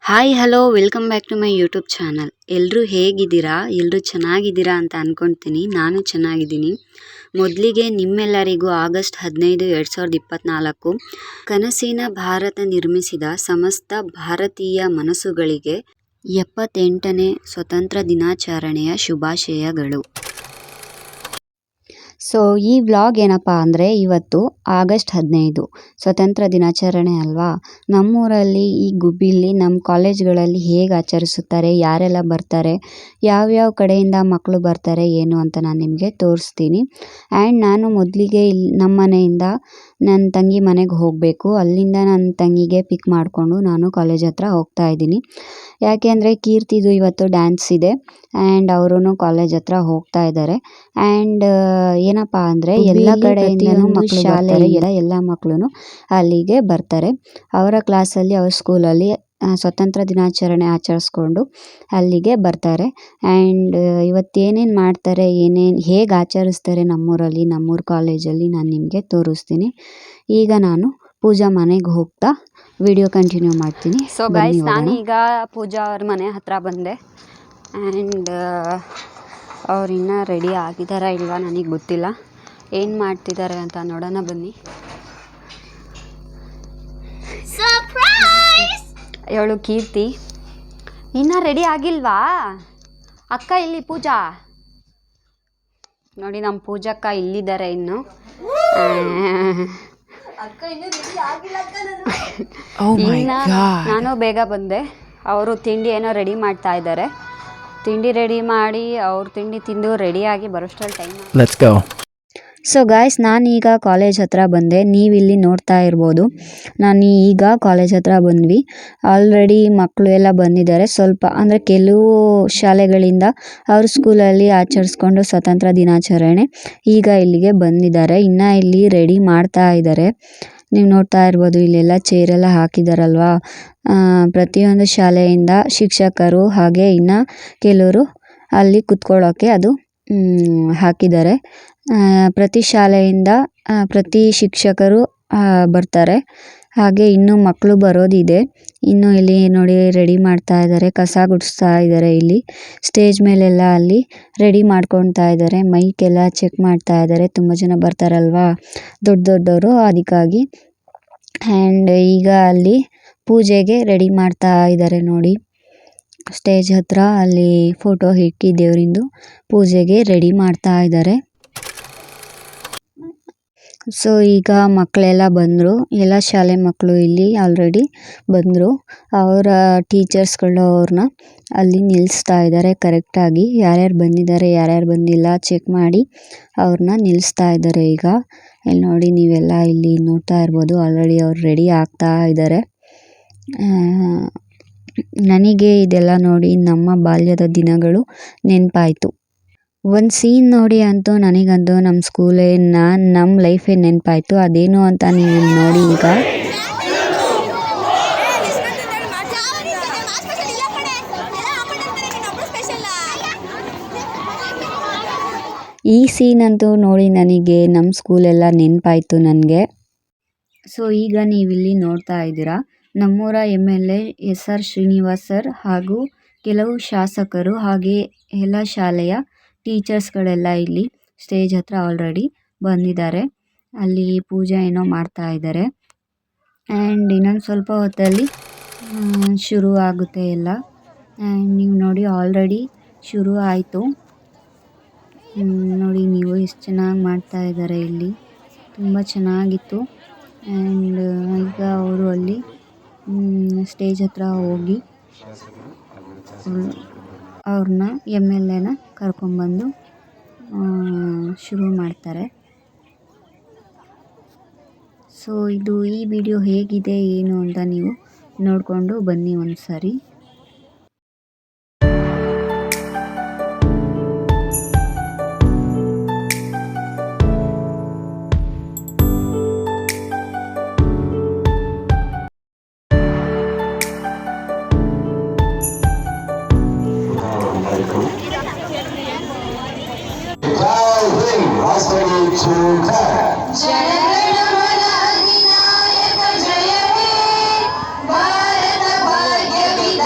Hi hello welcome back to my YouTube channel. ಎಲ್ಲರೂ ಹೇಗಿದ್ದೀರಾ? ಎಲ್ಲರೂ ಚೆನ್ನಾಗಿದ್ದೀರಾ ಅಂತ ಅಂದ್ಕೊಳ್ತೀನಿ. ನಾನು ಚೆನ್ನಾಗಿದ್ದೀನಿ. ಮೊದಲಿಗೆ ನಿಮ್ಮೆಲ್ಲರಿಗೂ ಆಗಸ್ಟ್ 15, 2024 ಕನಸಿನ ಭಾರತ ನಿರ್ಮಿಸಿದ ಸಮಸ್ತ ಭಾರತೀಯ ಮನಸ್ಸುಗಳಿಗೆ 78ನೇ ಸ್ವತಂತ್ರ ದಿನಾಚರಣೆಯ ಶುಭಾಶಯಗಳು. ಸೊ ಈ ವ್ಲಾಗ್ ಏನಪ್ಪ ಅಂದರೆ, ಇವತ್ತು ಆಗಸ್ಟ್ 15 ಸ್ವತಂತ್ರ ದಿನಾಚರಣೆ ಅಲ್ವಾ. ನಮ್ಮೂರಲ್ಲಿ ಈ ಗುಬ್ಬಿಲಿ ನಮ್ಮ ಕಾಲೇಜ್ಗಳಲ್ಲಿ ಹೇಗೆ ಆಚರಿಸುತ್ತಾರೆ, ಯಾರೆಲ್ಲ ಬರ್ತಾರೆ, ಯಾವ್ಯಾವ ಕಡೆಯಿಂದ ಮಕ್ಕಳು ಬರ್ತಾರೆ ಏನು ಅಂತ ನಾನು ನಿಮಗೆ ತೋರಿಸ್ತೀನಿ. ಆ್ಯಂಡ್ ನಾನು ಮೊದಲಿಗೆ ನಮ್ಮ ಮನೆಯಿಂದ ನನ್ನ ತಂಗಿ ಮನೆಗೆ ಹೋಗಬೇಕು. ಅಲ್ಲಿಂದ ನನ್ನ ತಂಗಿಗೆ ಪಿಕ್ ಮಾಡಿಕೊಂಡು ನಾನು ಕಾಲೇಜ್ ಹತ್ರ ಹೋಗ್ತಾ ಇದ್ದೀನಿ. ಯಾಕೆ ಅಂದರೆ ಕೀರ್ತಿದು ಇವತ್ತು ಡ್ಯಾನ್ಸ್ ಇದೆ ಆ್ಯಂಡ್ ಅವರು ಕಾಲೇಜ್ ಹತ್ರ ಹೋಗ್ತಾ ಇದ್ದಾರೆ. ಆ್ಯಂಡ್ ಏನಪ್ಪ ಅಂದರೆ ಎಲ್ಲ ಕಡೆಯಿಂದನೂ ಮಕ್ಕಳು ಶಾಲೆಗೆ ಎಲ್ಲ ಮಕ್ಕಳು ಅಲ್ಲಿಗೆ ಬರ್ತಾರೆ. ಅವರ ಕ್ಲಾಸಲ್ಲಿ ಅವ್ರ ಸ್ಕೂಲಲ್ಲಿ ಸ್ವತಂತ್ರ ದಿನಾಚರಣೆ ಆಚರಿಸ್ಕೊಂಡು ಅಲ್ಲಿಗೆ ಬರ್ತಾರೆ. ಆ್ಯಂಡ್ ಇವತ್ತೇನೇನು ಮಾಡ್ತಾರೆ, ಹೇಗೆ ಆಚರಿಸ್ತಾರೆ ನಮ್ಮೂರಲ್ಲಿ, ನಮ್ಮೂರ ಕಾಲೇಜಲ್ಲಿ ನಾನು ನಿಮಗೆ ತೋರಿಸ್ತೀನಿ. ಈಗ ನಾನು ಪೂಜಾ ಮನೆಗೆ ಹೋಗ್ತಾ ವಿಡಿಯೋ ಕಂಟಿನ್ಯೂ ಮಾಡ್ತೀನಿ. ಸೊ ಗೈಸ್, ನಾನೀಗ ಪೂಜಾ ಅವ್ರ ಮನೆ ಹತ್ರ ಬಂದೆ. ಆ್ಯಂಡ್ ಅವ್ರು ಇನ್ನೂ ರೆಡಿ ಆಗಿದ್ದಾರಾ ಇಲ್ವಾ ನನಗೆ ಗೊತ್ತಿಲ್ಲ. ಏನು ಮಾಡ್ತಿದ್ದಾರೆ ಅಂತ ನೋಡೋಣ ಬನ್ನಿ. ಅವಳು ಕೀರ್ತಿ ಇನ್ನೂ ರೆಡಿ ಆಗಿಲ್ವಾ? ಅಕ್ಕ ಇಲ್ಲಿ ಪೂಜಾ ನೋಡಿ, ನಮ್ಮ ಪೂಜಕ್ಕ ಇಲ್ಲಿದ್ದಾರೆ ಇನ್ನು. ನಾನು ಬೇಗ ಬಂದೆ. ಅವರು ತಿಂಡಿ ಏನೋ ರೆಡಿ ಮಾಡ್ತಾ ಇದ್ದಾರೆ. ತಿಂಡಿ ರೆಡಿ ಮಾಡಿ ಅವ್ರ ತಿಂಡಿ ತಿಂದು ರೆಡಿಯಾಗಿ ಬರೋಷ್ಟರಲ್ಲಿ time. Let's go. So guys, ನಾನೀಗ ಕಾಲೇಜ್ ಹತ್ರ ಬಂದೆ. ನೀವಿಲ್ಲಿ ನೋಡ್ತಾ ಇರ್ಬೋದು, ನಾನು ಈಗ ಕಾಲೇಜ್ ಹತ್ರ ಬಂದ್ವಿ. ಆಲ್ರೆಡಿ ಮಕ್ಕಳು ಎಲ್ಲ ಬಂದಿದ್ದಾರೆ. ಸ್ವಲ್ಪ ಅಂದರೆ ಕೆಲವು ಶಾಲೆಗಳಿಂದ ಅವ್ರ ಸ್ಕೂಲಲ್ಲಿ ಆಚರಿಸ್ಕೊಂಡು ಸ್ವತಂತ್ರ ದಿನಾಚರಣೆ ಈಗ ಇಲ್ಲಿಗೆ ಬಂದಿದ್ದಾರೆ. ಇನ್ನು ಇಲ್ಲಿ ರೆಡಿ ಮಾಡ್ತಾ ಇದ್ದಾರೆ. ನೀವು ನೋಡ್ತಾ ಇರ್ಬೋದು, ಇಲ್ಲೆಲ್ಲ ಚೇರೆಲ್ಲ ಹಾಕಿದಾರಲ್ವಾ. ಪ್ರತಿಯೊಂದು ಶಾಲೆಯಿಂದ ಶಿಕ್ಷಕರು ಹಾಗೆ ಇನ್ನು ಕೆಲವರು ಅಲ್ಲಿ ಕುತ್ಕೊಳ್ಳೋಕ್ಕೆ ಅದು ಹಾಕಿದ್ದಾರೆ. ಪ್ರತಿ ಶಾಲೆಯಿಂದ ಪ್ರತಿ ಶಿಕ್ಷಕರು ಬರ್ತಾರೆ. ಹಾಗೆ ಇನ್ನೂ ಮಕ್ಕಳು ಬರೋದಿದೆ. ಇನ್ನು ಇಲ್ಲಿ ನೋಡಿ ರೆಡಿ ಮಾಡ್ತಾ ಇದ್ದಾರೆ, ಕಸ ಗುಡಿಸ್ತಾ ಇದ್ದಾರೆ. ಇಲ್ಲಿ ಸ್ಟೇಜ್ ಮೇಲೆಲ್ಲ ಅಲ್ಲಿ ರೆಡಿ ಮಾಡ್ಕೊಳ್ತಾ ಇದ್ದಾರೆ. ಮೈಕೆಲ್ಲ ಚೆಕ್ ಮಾಡ್ತಾ ಇದ್ದಾರೆ. ತುಂಬ ಜನ ಬರ್ತಾರಲ್ವಾ ದೊಡ್ಡವರು, ಅದಕ್ಕಾಗಿ. ಆ್ಯಂಡ್ ಈಗ ಅಲ್ಲಿ ಪೂಜೆಗೆ ರೆಡಿ ಮಾಡ್ತಾ ಇದ್ದಾರೆ ನೋಡಿ. ಸ್ಟೇಜ್ ಹತ್ರ ಅಲ್ಲಿ ಫೋಟೋ ಇಕ್ಕಿ ದೇವರಿಂದು ಪೂಜೆಗೆ ರೆಡಿ ಮಾಡ್ತಾ ಇದ್ದಾರೆ. ಸೊ ಈಗ ಮಕ್ಕಳೆಲ್ಲ ಬಂದರು. ಎಲ್ಲ ಶಾಲೆ ಮಕ್ಕಳು ಇಲ್ಲಿ ಆಲ್ರೆಡಿ ಬಂದರು. ಅವರ ಟೀಚರ್ಸ್ಗಳು ಅವ್ರನ್ನ ಅಲ್ಲಿ ನಿಲ್ಲಿಸ್ತಾ ಇದ್ದಾರೆ ಕರೆಕ್ಟಾಗಿ. ಯಾರ್ಯಾರು ಬಂದಿದ್ದಾರೆ ಯಾರ್ಯಾರು ಬಂದಿಲ್ಲ ಚೆಕ್ ಮಾಡಿ ಅವ್ರನ್ನ ನಿಲ್ಲಿಸ್ತಾ ಇದ್ದಾರೆ. ಈಗ ಇಲ್ಲಿ ನೋಡಿ, ನೀವೆಲ್ಲ ಇಲ್ಲಿ ನೋಡ್ತಾ ಇರ್ಬೋದು, ಆಲ್ರೆಡಿ ಅವ್ರು ರೆಡಿ ಆಗ್ತಾ ಇದ್ದಾರೆ. ನನಗೆ ಇದೆಲ್ಲ ನೋಡಿ ನಮ್ಮ ಬಾಲ್ಯದ ದಿನಗಳು ನೆನಪಾಯಿತು. ಒಂದು ಸೀನ್ ನೋಡಿ ಅಂತೂ ನನಗಂತೂ ನಮ್ಮ ಸ್ಕೂಲೇ ನಮ್ಮ ಲೈಫೇ ನೆನಪಾಯಿತು. ಅದೇನು ಅಂತ ನೀವು ಇಲ್ಲಿ ನೋಡಿ. ಈಗ ಈ ಸೀನ್ ಅಂತೂ ನೋಡಿ ನನಗೆ ನಮ್ಮ ಸ್ಕೂಲೆಲ್ಲ ನೆನಪಾಯಿತು ನನಗೆ. ಸೊ ಈಗ ನೀವಿಲ್ಲಿ ನೋಡ್ತಾ ಇದ್ದೀರಾ, ನಮ್ಮೂರ MLA SR ಶ್ರೀನಿವಾಸ್ ಸರ್ ಹಾಗೂ ಕೆಲವು ಶಾಸಕರು ಹಾಗೆ ಎಲ್ಲ ಶಾಲೆಯ ಟೀಚರ್ಸ್ಗಳೆಲ್ಲ ಇಲ್ಲಿ ಸ್ಟೇಜ್ ಹತ್ರ ಆಲ್ರೆಡಿ ಬಂದಿದ್ದಾರೆ. ಅಲ್ಲಿ ಪೂಜೆ ಏನೋ ಮಾಡ್ತಾ ಇದ್ದಾರೆ. ಆ್ಯಂಡ್ ಇನ್ನೊಂದು ಸ್ವಲ್ಪ ಹೊತ್ತಲ್ಲಿ ಶುರು ಆಗುತ್ತೆ ಎಲ್ಲ. ಆ್ಯಂಡ್ ನೀವು ನೋಡಿ ಆಲ್ರೆಡಿ ಶುರು ಆಯಿತು. ನೋಡಿ ನೀವು ಎಷ್ಟು ಚೆನ್ನಾಗಿ ಮಾಡ್ತಾ ಇದ್ದಾರೆ ಇಲ್ಲಿ, ತುಂಬ ಚೆನ್ನಾಗಿತ್ತು. ಆ್ಯಂಡ್ ಈಗ ಅವರು ಅಲ್ಲಿ ಸ್ಟೇಜ್ ಹತ್ರ ಹೋಗಿ ಅವ್ರನ್ನ MLAನ ಕರ್ಕೊಂಬಂದು ಶುರು ಮಾಡ್ತಾರೆ. ಸೊ ಈ ವಿಡಿಯೋ ಹೇಗಿದೆ ಏನು ಅಂತ ನೀವು ನೋಡಿಕೊಂಡು ಬನ್ನಿ ಒಂದು ಸಾರಿ. ಜನಗಣಮನ ಅಧಿನಾಯಕ ಜಯ ಹೇ ಭಾರತ ಭಾಗ್ಯ ವಿಧಾತ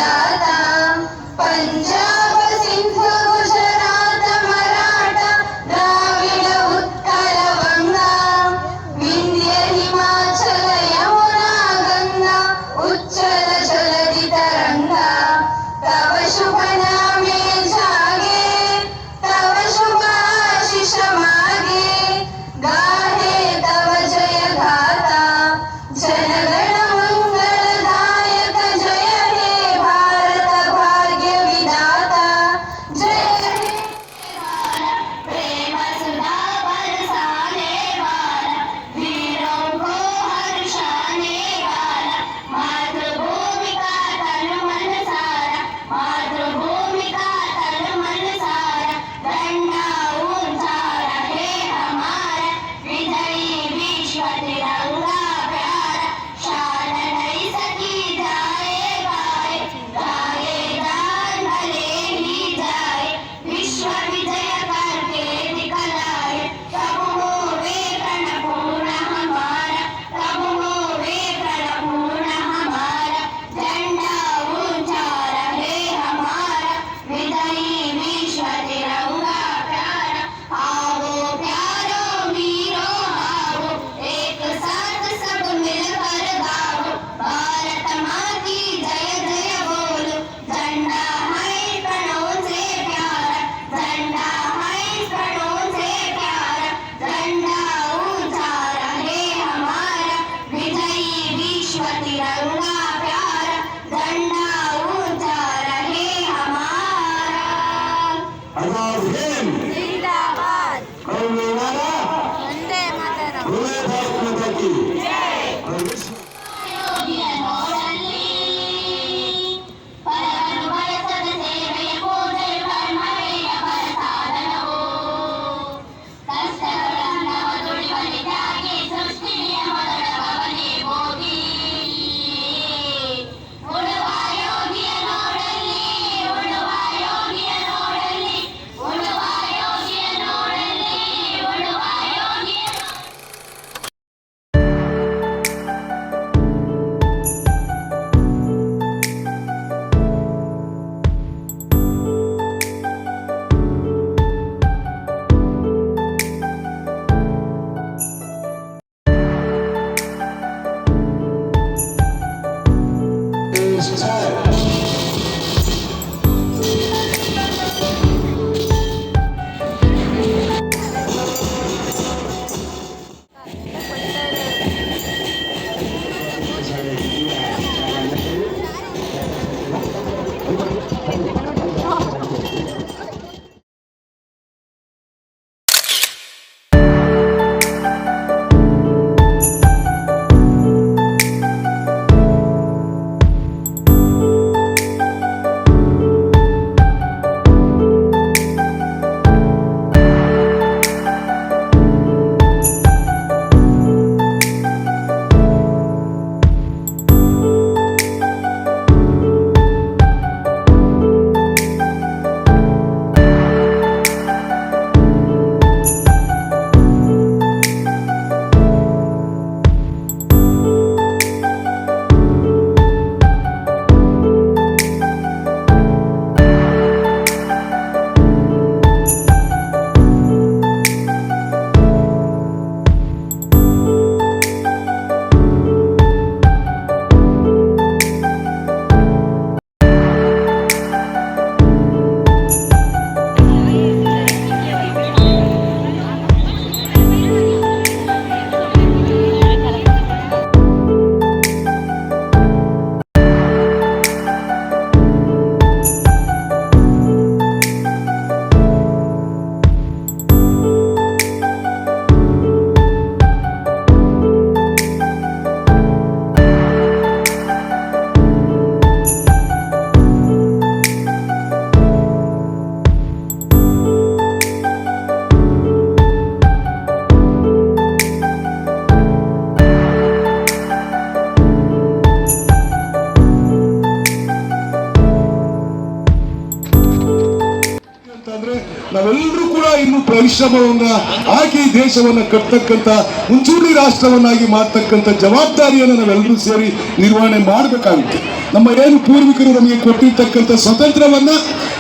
ನಾವೆಲ್ಲರೂ ಕೂಡ ಇನ್ನು ಪರಿಶ್ರಮವನ್ನ ಹಾಕಿ ದೇಶವನ್ನ ಕಟ್ಟತಕ್ಕಂಥ ಮುಂಚೂಣಿ ರಾಷ್ಟ್ರವನ್ನಾಗಿ ಮಾಡ್ತಕ್ಕಂಥ ಜವಾಬ್ದಾರಿಯನ್ನು ನಾವೆಲ್ಲರೂ ಸೇರಿ ನಿರ್ವಹಣೆ ಮಾಡಬೇಕಾಗುತ್ತೆ. ನಮ್ಮ ಏನು ಪೂರ್ವಿಕರು ನಮಗೆ ಕೊಟ್ಟಿರ್ತಕ್ಕಂಥ ಸ್ವತಂತ್ರವನ್ನ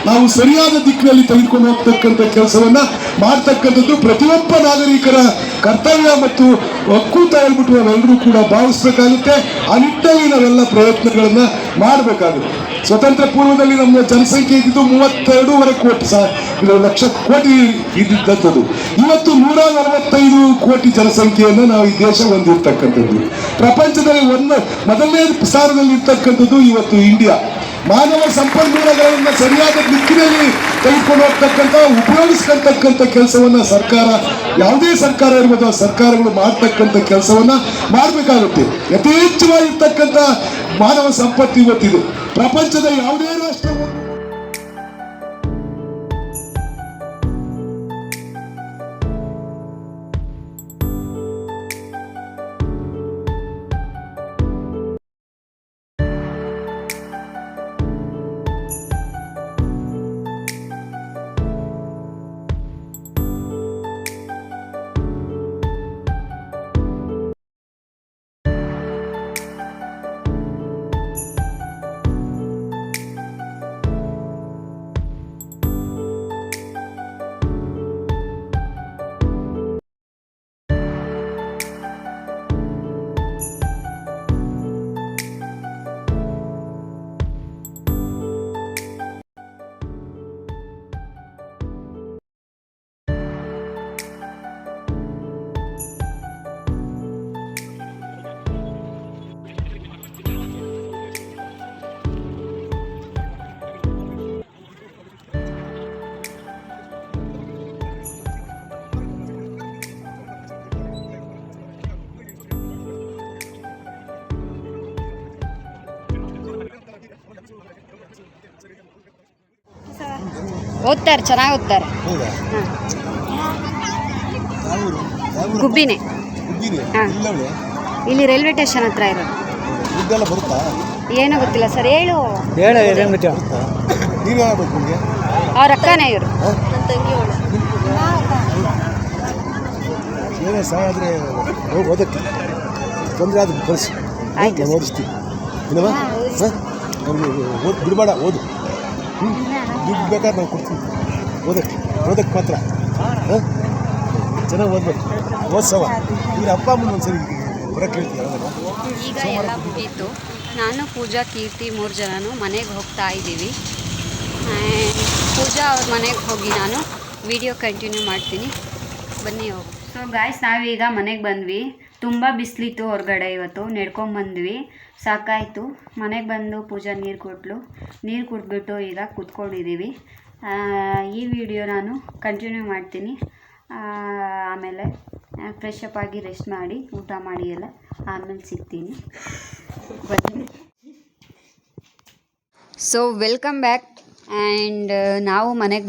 ನಾವು ಸರಿಯಾದ ದಿಕ್ಕಿನಲ್ಲಿ ತೆಗೆದುಕೊಂಡು ಹೋಗ್ತಕ್ಕಂಥ ಕೆಲಸವನ್ನ ಮಾಡ್ತಕ್ಕಂಥದ್ದು ಪ್ರತಿಯೊಬ್ಬ ನಾಗರಿಕರ ಕರ್ತವ್ಯ ಮತ್ತು ಹಕ್ಕು ಅಂತ ಹೇಳ್ಬಿಟ್ಟು ನಾವೆಲ್ಲರೂ ಕೂಡ ಭಾವಿಸ್ಬೇಕಾಗುತ್ತೆ. ಆ ನಿಟ್ಟಿನಲ್ಲಿ ನಾವೆಲ್ಲ ಪ್ರಯತ್ನಗಳನ್ನ ಮಾಡಬೇಕಾಗುತ್ತೆ. ಸ್ವತಂತ್ರ ಪೂರ್ವದಲ್ಲಿ ನಮ್ಮ ಜನಸಂಖ್ಯೆ ಇದ್ದಿದ್ದು 32.5 ಲಕ್ಷ ಕೋಟಿ ಇದ್ದಿದ್ದದ್ದು. ಇವತ್ತು 145 ಕೋಟಿ ಜನಸಂಖ್ಯೆಯನ್ನು ನಾವು ಈ ದೇಶ ಹೊಂದಿರ್ತಕ್ಕಂಥದ್ದು. ಪ್ರಪಂಚದಲ್ಲಿ ಮೊದಲನೇ ಸ್ಥಾನದಲ್ಲಿ ಇರ್ತಕ್ಕಂಥದ್ದು ಇವತ್ತು ಇಂಡಿಯಾ. ಮಾನವ ಸಂಪನ್ಮೂಲಗಳನ್ನು ಸರಿಯಾದ ದಿಕ್ಕಿನಲ್ಲಿ ತೆಗೆದುಕೊಂಡು ಹೋಗ್ತಕ್ಕಂಥ ಉಪಯೋಗಿಸ್ಕೊಳ್ತಕ್ಕಂಥ ಕೆಲಸವನ್ನ ಸರ್ಕಾರ, ಯಾವುದೇ ಸರ್ಕಾರ ಇರ್ಬೋದು, ಸರ್ಕಾರಗಳು ಮಾಡ್ತಕ್ಕಂಥ ಕೆಲಸವನ್ನ ಮಾಡಬೇಕಾಗುತ್ತೆ. ಯಥೇಚ್ಛವಾಗಿರ್ತಕ್ಕಂಥ ಮಾನವ ಸಂಪತ್ತು ಇವತ್ತಿದೆ. ಪ್ರಪಂಚದ ಯಾವುದೇ ರಾಷ್ಟ್ರ ಓದ್ತಾರೆ, ಚೆನ್ನಾಗಿ ಓದ್ತಾರೆ. ಗುಬ್ಬಿನೇ. ಇಲ್ಲಿ ರೈಲ್ವೆ ಸ್ಟೇಷನ್ ಹತ್ರ ಇರೋದು. ಏನೋ ಗೊತ್ತಿಲ್ಲ ಸರ್, ಹೇಳು. ಅವ್ರ ಅಕ್ಕನೇ ಇವರು. ಓದಕ್ಕೆ ತೊಂದರೆ ಆದ ಕಳಿಸಿ ಓದಿಸ್ತೀವಿ. ಬಿಡಬೇಡ, ಓದು. ದುಡ್ಡು ಬೇಕಾದ್ರೆ ನಾವು ಕೊಡ್ತೀವಿ. ಓದಕ್ಕೆ ಮಾತ್ರ ಚೆನ್ನಾಗಿ ಓದ್ಬೇಕು. ಓದ್ಸವ ಈಗ ಅಪ್ಪ ಅಮ್ಮನ ಒಂದ್ಸರಿ ಬರೋಕ್ಕೆ ಹೇಳ್ತೀವಿ. ಈಗ ಎಲ್ಲ ಮುಗೀತು. ನಾನು ಪೂಜಾ ಕೀರ್ತಿ 3 ಜನನು ಮನೆಗೆ ಹೋಗ್ತಾ ಇದ್ದೀವಿ. ಆ್ಯಂಡ್ ಪೂಜಾ ಅವ್ರ ಮನೆಗೆ ಹೋಗಿ ನಾನು ವಿಡಿಯೋ ಕಂಟಿನ್ಯೂ ಮಾಡ್ತೀನಿ, ಬನ್ನಿ ಹೋಗಿ. ಸೊ ಗಾಯ್ಸ್, ನಾವೀಗ ಮನೆಗೆ ಬಂದ್ವಿ. ತುಂಬ ಬಿಸಿಲಿತ್ತು ಹೊರಗಡೆ, ಇವತ್ತು ನಡ್ಕೊಂಬಂದ್ವಿ, ಸಾಕಾಯಿತು. ಮನೆಗೆ ಬಂದು ಪೂಜಾ ನೀರು ಕೊಟ್ಟಳು. ನೀರು ಕುಡಿದ್ಬಿಟ್ಟು ಈಗ ಕೂತ್ಕೊಂಡಿದ್ದೀವಿ. ಈ ವಿಡಿಯೋ ನಾನು ಕಂಟಿನ್ಯೂ ಮಾಡ್ತೀನಿ. ಆಮೇಲೆ ಫ್ರೆಶ್ ಅಪ್ ಆಗಿ ರೆಸ್ಟ್ ಮಾಡಿ ಊಟ ಮಾಡಿ ಎಲ್ಲ ಆಮೇಲೆ ಸಿಗ್ತೀನಿ, ಬನ್ನಿ. So welcome back. ಆ್ಯಂಡ್ ನಾವು ಮನೆಗೆ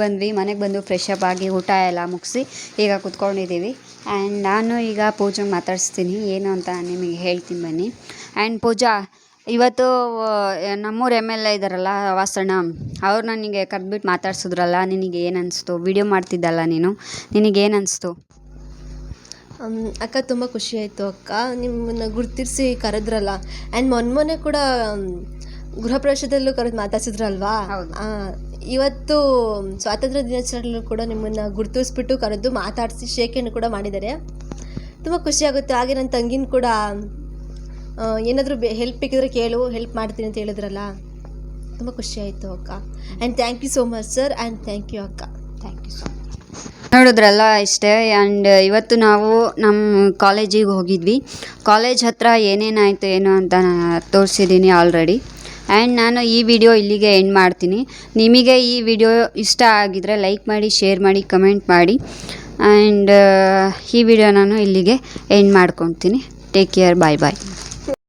ಬಂದು ಫ್ರೆಶ್ ಅಪ್ ಆಗಿ ಊಟ ಎಲ್ಲ ಮುಗಿಸಿ ಈಗ ಕುತ್ಕೊಂಡಿದ್ದೀವಿ. ಆ್ಯಂಡ್ ನಾನು ಈಗ ಪೂಜೆಗೆ ಮಾತಾಡಿಸ್ತೀನಿ, ಏನು ಅಂತ ನಿಮಗೆ ಹೇಳ್ತೀನಿ ಬನ್ನಿ. ಆ್ಯಂಡ್ ಪೂಜಾ, ಇವತ್ತು ನಮ್ಮೂರು MLA ಇದ್ದಾರಲ್ಲ ವಾಸಣ್ಣ, ಅವ್ರು ನನಗೆ ಕರೆದ್ಬಿಟ್ಟು ಮಾತಾಡ್ಸಿದ್ರಲ್ಲ, ನಿನಗೆ ಏನು ಅನಿಸ್ತು? ವಿಡಿಯೋ ಮಾಡ್ತಿದ್ದಲ್ಲ ನೀನು, ನಿನಗೇನು ಅನಿಸ್ತು? ಅಕ್ಕ ತುಂಬ ಖುಷಿ ಆಯಿತು ಅಕ್ಕ, ನಿಮ್ಮನ್ನು ಗುರ್ತಿಸಿ ಕರೆದ್ರಲ್ಲ. ಆ್ಯಂಡ್ ಮೊನ್ನೆ ಕೂಡ ಗೃಹ ಪ್ರವೇಶದಲ್ಲೂ ಕರೆದು ಮಾತಾಡ್ಸಿದ್ರಲ್ವಾ. ಇವತ್ತು ಸ್ವಾತಂತ್ರ್ಯ ದಿನಾಚರಣೆಯಲ್ಲೂ ಕೂಡ ನಿಮ್ಮನ್ನು ಗುರ್ತಿಸ್ಬಿಟ್ಟು ಕರೆದು ಮಾತಾಡಿಸಿ ಶೇಖರಣೆ ಕೂಡ ಮಾಡಿದ್ದಾರೆ. ತುಂಬ ಖುಷಿಯಾಗುತ್ತೆ. ಹಾಗೆ ನನ್ನ ತಂಗಿನ ಕೂಡ ಏನಾದರೂ ಹೆಲ್ಪ್ ಬೇಕಿದ್ರೆ ಕೇಳು, ಹೆಲ್ಪ್ ಮಾಡ್ತೀನಿ ಅಂತ ಹೇಳಿದ್ರಲ್ಲ, ತುಂಬ ಖುಷಿ ಆಯಿತು ಅಕ್ಕ. And thank you so much sir, and thank you ಅಕ್ಕ. Thank you so much. ನೋಡಿದ್ರಲ್ಲ ಇಷ್ಟೇ. ಆ್ಯಂಡ್ ಇವತ್ತು ನಾವು ನಮ್ಮ ಕಾಲೇಜಿಗೆ ಹೋಗಿದ್ವಿ. ಕಾಲೇಜ್ ಹತ್ರ ಏನೇನಾಯಿತು ಏನು ಅಂತ ನಾನು ತೋರಿಸಿದ್ದೀನಿ ಆಲ್ರೆಡಿ. ಆ್ಯಂಡ್ ನಾನು ಈ ವಿಡಿಯೋ ಇಲ್ಲಿಗೆ ಎಂಡ್ ಮಾಡ್ತೀನಿ. ನಿಮಗೆ ಈ ವಿಡಿಯೋ ಇಷ್ಟ ಆಗಿದರೆ ಲೈಕ್ ಮಾಡಿ, ಶೇರ್ ಮಾಡಿ, ಕಮೆಂಟ್ ಮಾಡಿ. ಆ್ಯಂಡ್ ಈ ವಿಡಿಯೋ ನಾನು ಇಲ್ಲಿಗೆ ಎಂಡ್ ಮಾಡ್ಕೊತೀನಿ. ಟೇಕ್ ಕೇರ್, ಬಾಯ್ ಬಾಯ್.